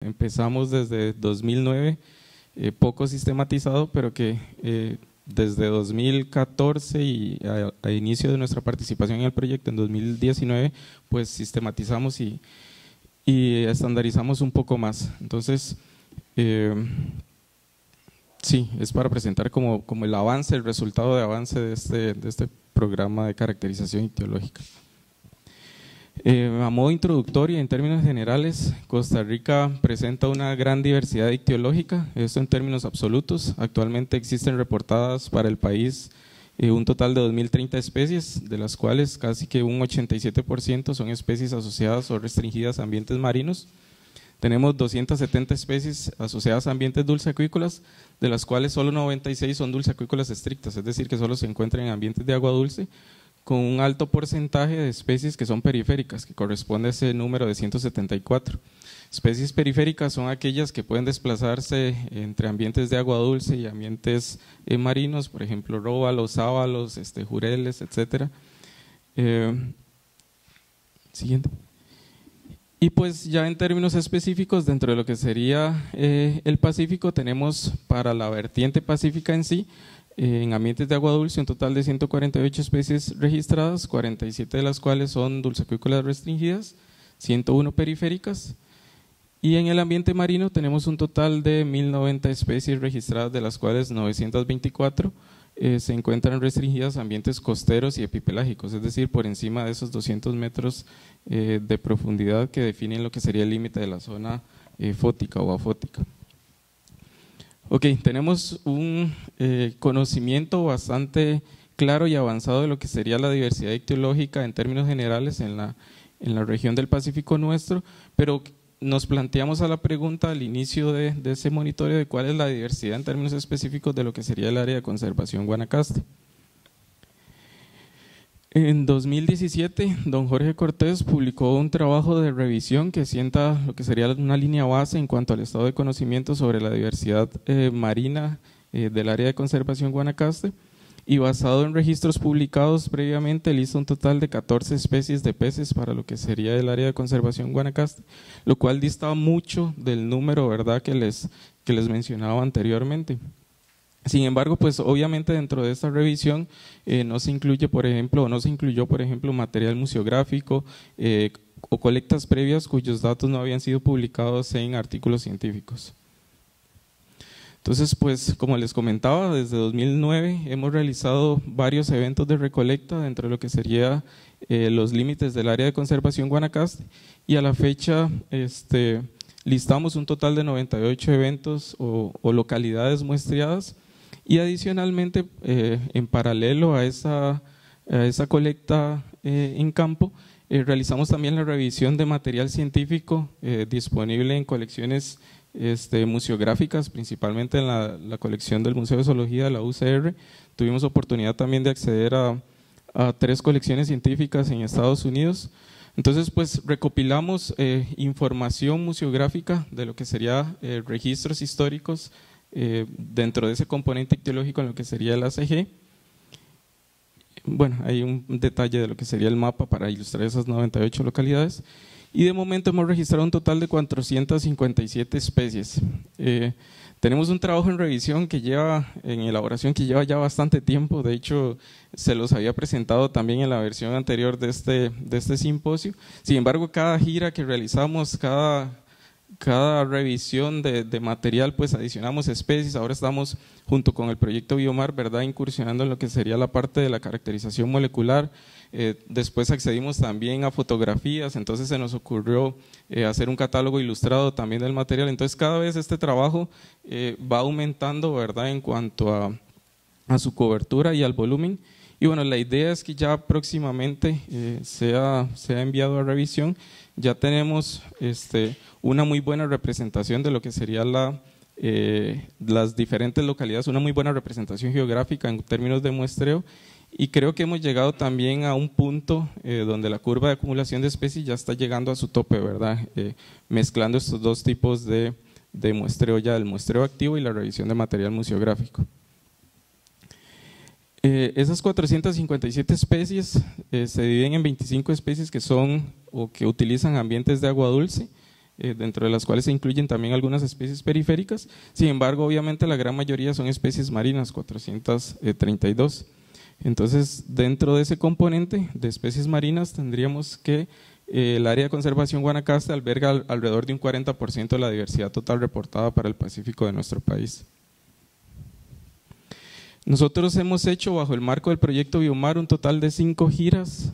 Empezamos desde 2009, poco sistematizado, pero que desde 2014 y a inicio de nuestra participación en el proyecto en 2019, pues sistematizamos y estandarizamos un poco más. Entonces, sí, es para presentar como el avance, el resultado de avance de este programa de caracterización ictiológica. A modo introductorio, en términos generales, Costa Rica presenta una gran diversidad ictiológica, esto en términos absolutos. Actualmente existen reportadas para el país un total de 2.030 especies, de las cuales casi que un 87% son especies asociadas o restringidas a ambientes marinos. Tenemos 270 especies asociadas a ambientes dulceacuícolas, de las cuales solo 96 son dulceacuícolas estrictas, es decir, que solo se encuentran en ambientes de agua dulce, con un alto porcentaje de especies que son periféricas, que corresponde a ese número de 174. Especies periféricas son aquellas que pueden desplazarse entre ambientes de agua dulce y ambientes marinos, por ejemplo, róbalos, sábalos, jureles, etc. Siguiente. Y pues ya en términos específicos, dentro de lo que sería el Pacífico, tenemos para la vertiente pacífica en sí, en ambientes de agua dulce, un total de 148 especies registradas, 47 de las cuales son dulceacuícolas restringidas, 101 periféricas, y en el ambiente marino tenemos un total de 1.090 especies registradas, de las cuales 924 se encuentran restringidas a ambientes costeros y epipelágicos, es decir, por encima de esos 200 metros de profundidad que definen lo que sería el límite de la zona fótica o afótica. Ok, tenemos un conocimiento bastante claro y avanzado de lo que sería la diversidad ictiológica en términos generales en la región del Pacífico nuestro, pero nos planteamos a la pregunta al inicio de ese monitoreo de cuál es la diversidad en términos específicos de lo que sería el área de conservación Guanacaste. En 2017, don Jorge Cortés publicó un trabajo de revisión que sienta lo que sería una línea base en cuanto al estado de conocimiento sobre la diversidad marina del área de conservación Guanacaste, y basado en registros publicados previamente, él hizo un total de 14 especies de peces para lo que sería el área de conservación Guanacaste, lo cual dista mucho del número, ¿verdad?, que les mencionaba anteriormente. Sin embargo, pues obviamente dentro de esta revisión no se incluyó, por ejemplo, material museográfico o colectas previas cuyos datos no habían sido publicados en artículos científicos. Entonces, pues como les comentaba, desde 2009 hemos realizado varios eventos de recolecta dentro de lo que sería los límites del área de conservación Guanacaste, y a la fecha listamos un total de 98 eventos o localidades muestreadas. Y adicionalmente, en paralelo a esa colecta en campo, realizamos también la revisión de material científico disponible en colecciones museográficas, principalmente en la colección del Museo de Zoología de la UCR. Tuvimos oportunidad también de acceder a 3 colecciones científicas en Estados Unidos. Entonces, pues recopilamos información museográfica de lo que sería registros históricos dentro de ese componente ictiológico en lo que sería el ACG. Bueno, hay un detalle de lo que sería el mapa para ilustrar esas 98 localidades, y de momento hemos registrado un total de 457 especies. Tenemos un trabajo en revisión en elaboración que lleva ya bastante tiempo. De hecho, se los había presentado también en la versión anterior de este simposio. Sin embargo, cada gira que realizamos, cada revisión de material, pues adicionamos especies. Ahora estamos junto con el proyecto Biomar, ¿verdad?, incursionando en lo que sería la parte de la caracterización molecular. Después accedimos también a fotografías, entonces se nos ocurrió hacer un catálogo ilustrado también del material. Entonces cada vez este trabajo va aumentando, ¿verdad?, en cuanto a su cobertura y al volumen. Y bueno, la idea es que ya próximamente sea enviado a revisión. Ya tenemos una muy buena representación de lo que sería las diferentes localidades, una muy buena representación geográfica en términos de muestreo, y creo que hemos llegado también a un punto donde la curva de acumulación de especies ya está llegando a su tope, ¿verdad?, mezclando estos dos tipos de muestreo, ya el muestreo activo y la revisión de material museográfico. Esas 457 especies se dividen en 25 especies que son o que utilizan ambientes de agua dulce, dentro de las cuales se incluyen también algunas especies periféricas. Sin embargo, obviamente la gran mayoría son especies marinas, 432. Entonces, dentro de ese componente de especies marinas tendríamos que el área de conservación Guanacaste alberga alrededor de un 40% de la diversidad total reportada para el Pacífico de nuestro país. Nosotros hemos hecho bajo el marco del proyecto Biomar un total de 5 giras.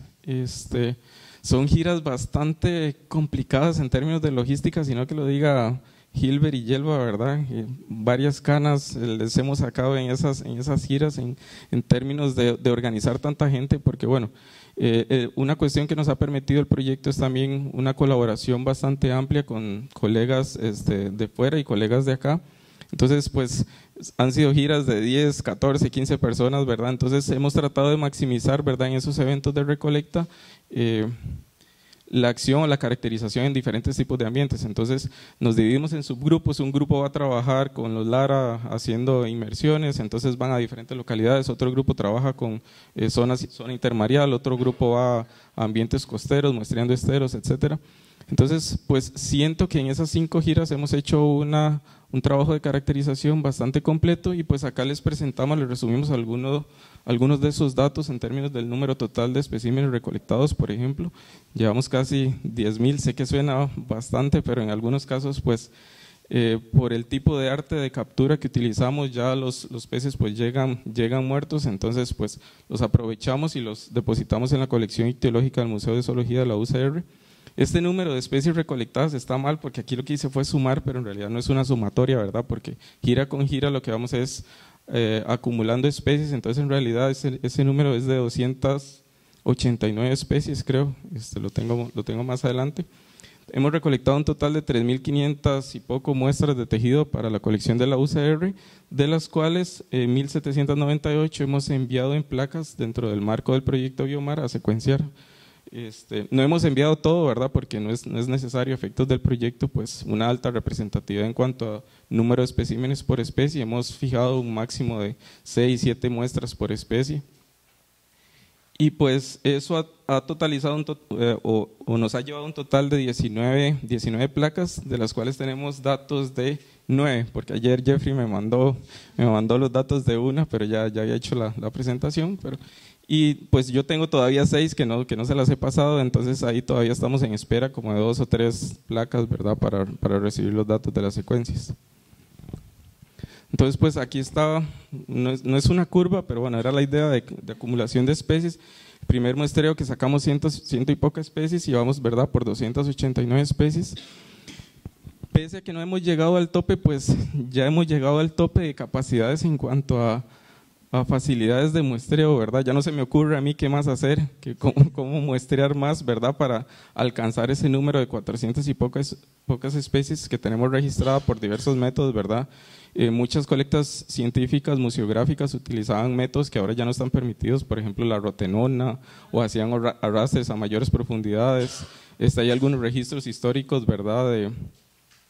Son giras bastante complicadas en términos de logística, sino que lo diga Gilbert y Yelva, ¿verdad? Varias canas les hemos sacado en esas giras en términos de organizar tanta gente, porque bueno, una cuestión que nos ha permitido el proyecto es también una colaboración bastante amplia con colegas de fuera y colegas de acá. Entonces, pues han sido giras de 10, 14, 15 personas, ¿verdad? Entonces hemos tratado de maximizar, ¿verdad?, en esos eventos de recolecta la acción o la caracterización en diferentes tipos de ambientes. Entonces nos dividimos en subgrupos, un grupo va a trabajar con los Lara haciendo inmersiones, entonces van a diferentes localidades, otro grupo trabaja con zona intermareal, otro grupo va a ambientes costeros, muestreando esteros, etcétera. Entonces, pues siento que en esas 5 giras hemos hecho un trabajo de caracterización bastante completo y pues acá les presentamos, les resumimos algunos de esos datos en términos del número total de especímenes recolectados. Por ejemplo, llevamos casi 10.000, sé que suena bastante, pero en algunos casos pues por el tipo de arte de captura que utilizamos ya los peces pues llegan muertos, entonces pues los aprovechamos y los depositamos en la colección ictiológica del Museo de Zoología de la UCR. Este número de especies recolectadas está mal porque aquí lo que hice fue sumar, pero en realidad no es una sumatoria, ¿verdad? Porque gira con gira lo que vamos es acumulando especies, entonces en realidad ese número es de 289 especies, creo, lo tengo más adelante. Hemos recolectado un total de 3.500 y poco muestras de tejido para la colección de la UCR, de las cuales 1.798 hemos enviado en placas dentro del marco del proyecto Biomar a secuenciar. No hemos enviado todo, ¿verdad? Porque no es necesario, a efectos del proyecto, pues una alta representatividad en cuanto a número de especímenes por especie. Hemos fijado un máximo de 6, 7 muestras por especie. Y pues eso ha totalizado o nos ha llevado un total de 19 placas, de las cuales tenemos datos de 9, porque ayer Jeffrey me mandó los datos de una, pero ya había hecho la presentación, y pues yo tengo todavía 6 que no se las he pasado, entonces ahí todavía estamos en espera como de 2 o 3 placas, ¿verdad?, para recibir los datos de las secuencias. Entonces pues aquí está, no es una curva, pero bueno, era la idea de acumulación de especies. El primer muestreo que sacamos 100 y pocas especies y vamos, ¿verdad?, por 289 especies. Pese a que no hemos llegado al tope, pues ya hemos llegado al tope de capacidades en cuanto a facilidades de muestreo, ¿verdad? Ya no se me ocurre a mí qué más hacer, cómo muestrear más, ¿verdad?, para alcanzar ese número de 400 y pocas especies que tenemos registradas por diversos métodos, ¿verdad? Muchas colectas científicas, museográficas utilizaban métodos que ahora ya no están permitidos, por ejemplo la rotenona, o hacían arrastres a mayores profundidades. Hay algunos registros históricos, ¿verdad?,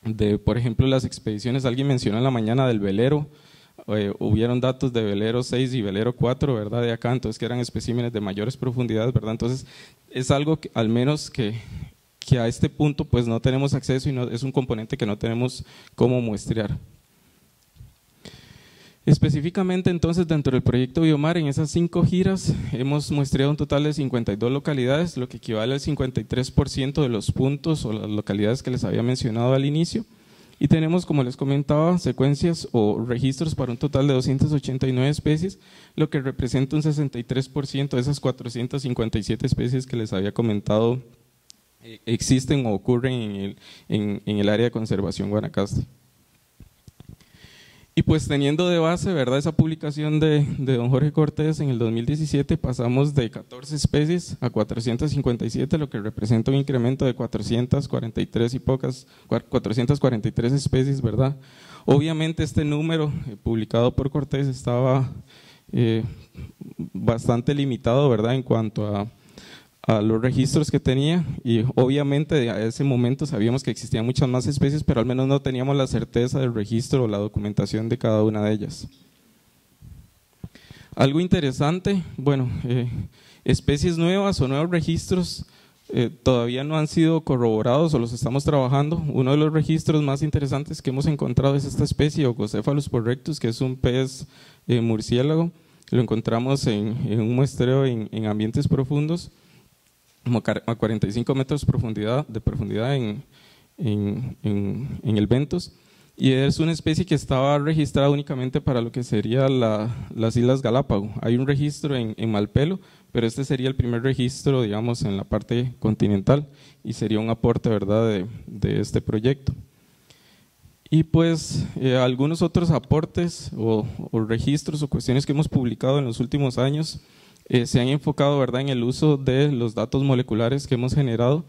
de por ejemplo las expediciones, alguien mencionó en la mañana del velero. Hubieron datos de velero 6 y velero 4, ¿verdad?, de acá, entonces que eran especímenes de mayores profundidades, ¿verdad? Entonces es algo que al menos que a este punto pues no tenemos acceso y es un componente que no tenemos cómo muestrear. Específicamente entonces dentro del proyecto Biomar, en esas 5 giras hemos muestreado un total de 52 localidades, lo que equivale al 53% de los puntos o las localidades que les había mencionado al inicio. Y tenemos, como les comentaba, secuencias o registros para un total de 289 especies, lo que representa un 63% de esas 457 especies que les había comentado existen o ocurren en el área de conservación Guanacaste. Y pues teniendo de base, ¿verdad?, esa publicación de don Jorge Cortés en el 2017, pasamos de 14 especies a 457, lo que representa un incremento de 443 especies, ¿verdad? Obviamente este número publicado por Cortés estaba bastante limitado, ¿verdad?, en cuanto a los registros que tenía, y obviamente a ese momento sabíamos que existían muchas más especies, pero al menos no teníamos la certeza del registro o la documentación de cada una de ellas. Algo interesante, bueno, especies nuevas o nuevos registros todavía no han sido corroborados o los estamos trabajando. Uno de los registros más interesantes que hemos encontrado es esta especie, Ogocephalus porrectus, que es un pez murciélago. Lo encontramos en un muestreo en ambientes profundos, como a 45 metros de profundidad en el Ventos. Y es una especie que estaba registrada únicamente para lo que sería las Islas Galápagos. Hay un registro en Malpelo, pero este sería el primer registro, digamos, en la parte continental y sería un aporte, ¿verdad?, de este proyecto. Y pues algunos otros aportes o registros o cuestiones que hemos publicado en los últimos años se han enfocado, ¿verdad?, en el uso de los datos moleculares que hemos generado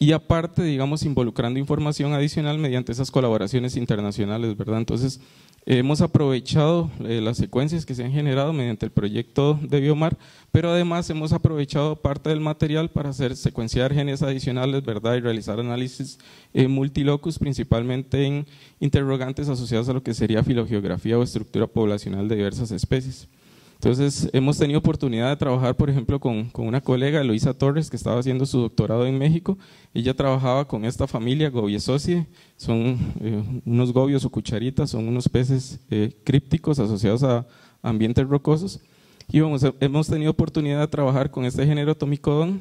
y aparte, digamos, involucrando información adicional mediante esas colaboraciones internacionales, ¿verdad? Entonces, hemos aprovechado las secuencias que se han generado mediante el proyecto de Biomar, pero además hemos aprovechado parte del material para secuenciar genes adicionales, ¿verdad?, y realizar análisis multilocus, principalmente en interrogantes asociados a lo que sería filogeografía o estructura poblacional de diversas especies. Entonces, hemos tenido oportunidad de trabajar, por ejemplo, con una colega, Luisa Torres, que estaba haciendo su doctorado en México. Ella trabajaba con esta familia Gobiesocidae, son unos gobios o cucharitas, son unos peces crípticos asociados a ambientes rocosos. Y hemos tenido oportunidad de trabajar con este género Tomicodon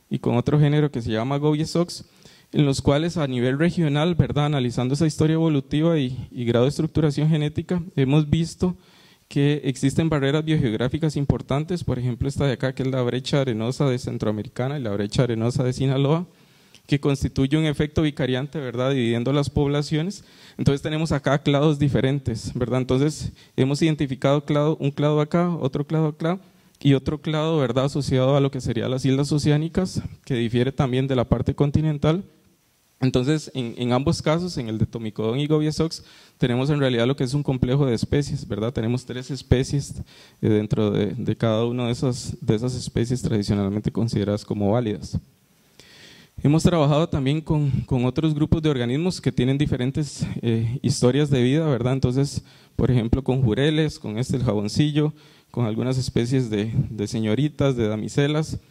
y con otro género que se llama Gobiesox, en los cuales a nivel regional, ¿verdad?, analizando esa historia evolutiva y grado de estructuración genética, hemos visto que existen barreras biogeográficas importantes, por ejemplo esta de acá, que es la brecha arenosa de Centroamericana y la brecha arenosa de Sinaloa, que constituye un efecto vicariante, ¿verdad?, dividiendo las poblaciones. Entonces tenemos acá clados diferentes, ¿verdad? Entonces hemos identificado un clado acá, otro clado acá y otro clado, ¿verdad?, asociado a lo que serían las islas oceánicas, que difiere también de la parte continental. Entonces, en ambos casos, en el de Tomicodon y Gobiesox, tenemos en realidad lo que es un complejo de especies, ¿verdad? Tenemos 3 especies dentro de cada una de esas especies tradicionalmente consideradas como válidas. Hemos trabajado también con otros grupos de organismos que tienen diferentes historias de vida, ¿verdad? Entonces, por ejemplo, con jureles, con el jaboncillo, con algunas especies de señoritas, de damiselas.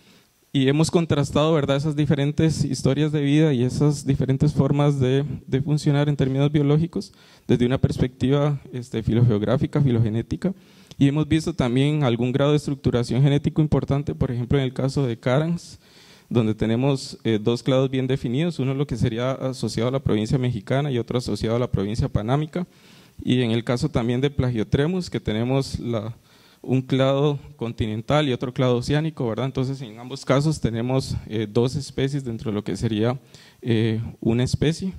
Y hemos contrastado, ¿verdad?, esas diferentes historias de vida y esas diferentes formas de funcionar en términos biológicos desde una perspectiva filogeográfica, filogenética, y hemos visto también algún grado de estructuración genético importante, por ejemplo en el caso de Carans, donde tenemos 2 clados bien definidos, uno lo que sería asociado a la provincia mexicana y otro asociado a la provincia panámica, y en el caso también de Plagiotremus, que tenemos un clado continental y otro clado oceánico, ¿verdad? Entonces, en ambos casos tenemos 2 especies dentro de lo que sería una especie.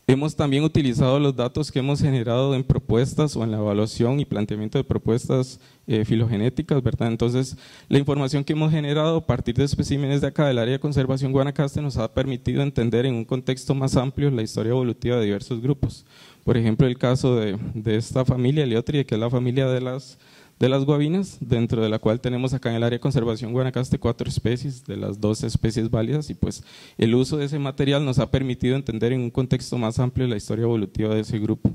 Hemos también utilizado los datos que hemos generado en propuestas o en la evaluación y planteamiento de propuestas filogenéticas, ¿verdad? Entonces, la información que hemos generado a partir de especímenes de acá del área de conservación Guanacaste nos ha permitido entender en un contexto más amplio la historia evolutiva de diversos grupos. Por ejemplo, el caso de esta familia Eleotridae, que es la familia de las guabinas, dentro de la cual tenemos acá en el área de conservación Guanacaste 4 especies, de las 2 especies válidas, y pues el uso de ese material nos ha permitido entender en un contexto más amplio la historia evolutiva de ese grupo.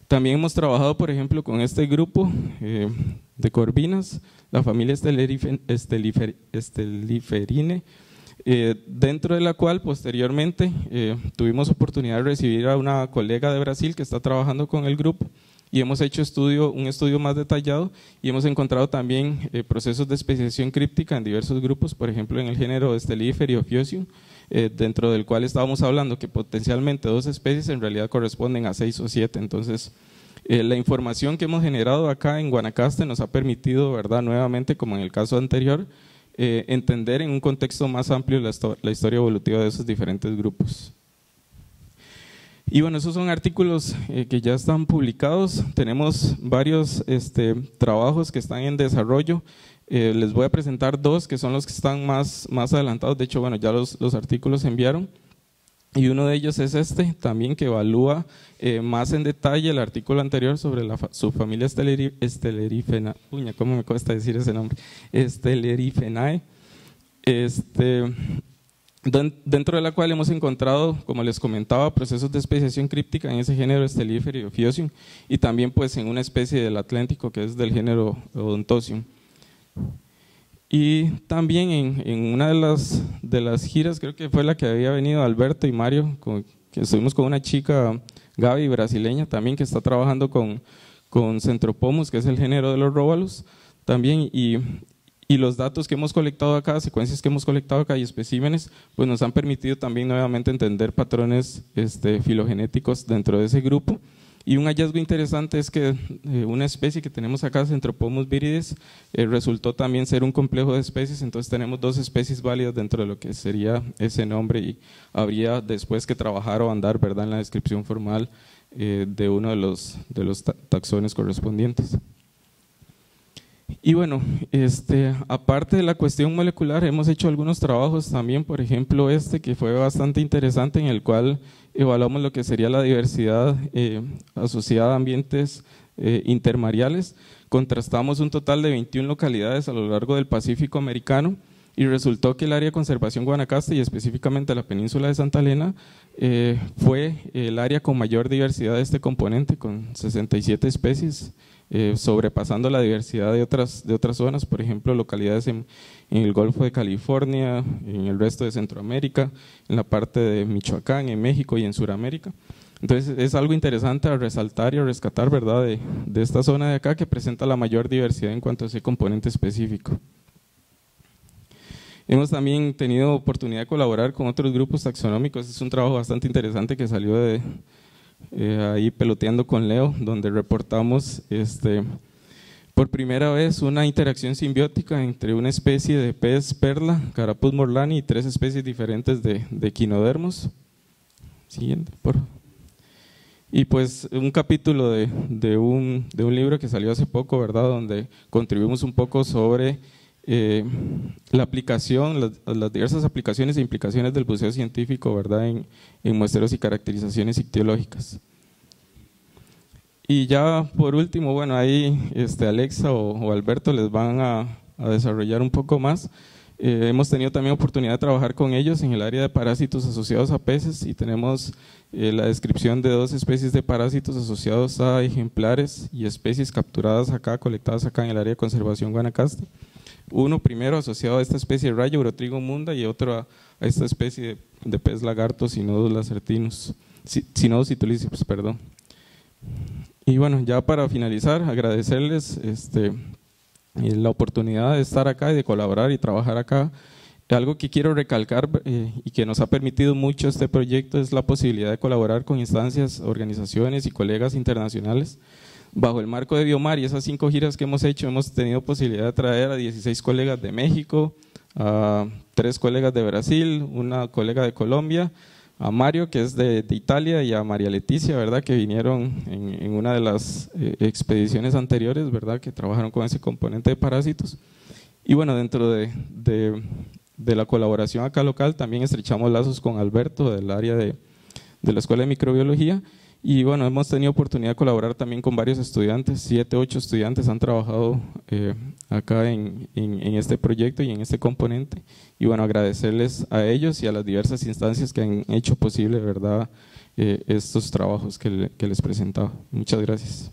También hemos trabajado, por ejemplo, con este grupo de corvinas, la familia Esteliferine, dentro de la cual posteriormente tuvimos oportunidad de recibir a una colega de Brasil que está trabajando con el grupo y hemos hecho un estudio más detallado y hemos encontrado también procesos de especiación críptica en diversos grupos, por ejemplo en el género Stellifer y Ophiosium, dentro del cual estábamos hablando que potencialmente 2 especies en realidad corresponden a 6 o 7, entonces la información que hemos generado acá en Guanacaste nos ha permitido, ¿verdad?, nuevamente como en el caso anterior, entender en un contexto más amplio la historia evolutiva de esos diferentes grupos. Y bueno, esos son artículos que ya están publicados, tenemos varios trabajos que están en desarrollo, les voy a presentar 2 que son los que están más adelantados, de hecho bueno, ya los artículos se enviaron. Y uno de ellos es también que evalúa más en detalle el artículo anterior sobre la subfamilia Stellerifenae, ¿cómo me cuesta decir ese nombre? Stellerifenae, dentro de la cual hemos encontrado, como les comentaba, procesos de especiación críptica en ese género Stellifer y Ophiosium y también pues en una especie del Atlántico que es del género Odontosium. Y también en una de las giras, creo que fue la que había venido Alberto y Mario, que estuvimos con una chica, Gaby, brasileña también, que está trabajando con Centropomus, que es el género de los róbalos también, y los datos que hemos colectado acá, secuencias que hemos colectado acá y especímenes, pues nos han permitido también nuevamente entender patrones filogenéticos dentro de ese grupo. Y un hallazgo interesante es que una especie que tenemos acá, Centropomus viridis, resultó también ser un complejo de especies, entonces tenemos dos especies válidas dentro de lo que sería ese nombre y habría después que trabajar o andar, ¿verdad?, en la descripción formal de uno de los taxones correspondientes. Y bueno, aparte de la cuestión molecular, hemos hecho algunos trabajos también, por ejemplo que fue bastante interesante, en el cual evaluamos lo que sería la diversidad asociada a ambientes intermareales. Contrastamos un total de 21 localidades a lo largo del Pacífico americano y resultó que el área de conservación Guanacaste y específicamente la península de Santa Elena fue el área con mayor diversidad de este componente, con 67 especies, sobrepasando la diversidad de otras zonas, por ejemplo, localidades en el Golfo de California, en el resto de Centroamérica, en la parte de Michoacán, en México y en Sudamérica. Entonces es algo interesante a resaltar y a rescatar, ¿verdad?, de esta zona de acá, que presenta la mayor diversidad en cuanto a ese componente específico. Hemos también tenido oportunidad de colaborar con otros grupos taxonómicos. Es un trabajo bastante interesante que salió de ahí peloteando con Leo, donde reportamos por primera vez una interacción simbiótica entre una especie de pez perla, Carapus morlani, y 3 especies diferentes de equinodermos. Siguiente, por favor. Y pues un capítulo de un libro que salió hace poco, ¿verdad?, donde contribuimos un poco sobre la aplicación, las diversas aplicaciones e implicaciones del buceo científico, ¿verdad?, en muestreos y caracterizaciones ictiológicas. Y ya por último, bueno, ahí Alexa o Alberto les van a desarrollar un poco más. Hemos tenido también oportunidad de trabajar con ellos en el área de parásitos asociados a peces y tenemos la descripción de 2 especies de parásitos asociados a ejemplares y especies capturadas acá, colectadas acá en el área de conservación Guanacaste. Uno primero asociado a esta especie de rayo, Urotrigo munda, y otro a esta especie de pez lagarto, Cynodus lacertinus, Cynodus itulicus, perdón. Y bueno, ya para finalizar, agradecerles la oportunidad de estar acá y de colaborar y trabajar acá. Algo que quiero recalcar y que nos ha permitido mucho este proyecto es la posibilidad de colaborar con instancias, organizaciones y colegas internacionales. Bajo el marco de Biomar y esas 5 giras que hemos hecho, hemos tenido posibilidad de traer a 16 colegas de México, a 3 colegas de Brasil, una colega de Colombia, a Mario, que es de Italia, y a María Leticia, ¿verdad?, que vinieron en una de las expediciones anteriores, ¿verdad?, que trabajaron con ese componente de parásitos. Y bueno, dentro de la colaboración acá local también estrechamos lazos con Alberto del área de la Escuela de Microbiología. Y bueno, hemos tenido oportunidad de colaborar también con varios estudiantes, 7, 8 estudiantes han trabajado acá en este proyecto y en este componente. Y bueno, agradecerles a ellos y a las diversas instancias que han hecho posible, ¿verdad?, estos trabajos que les presentaba. Muchas gracias.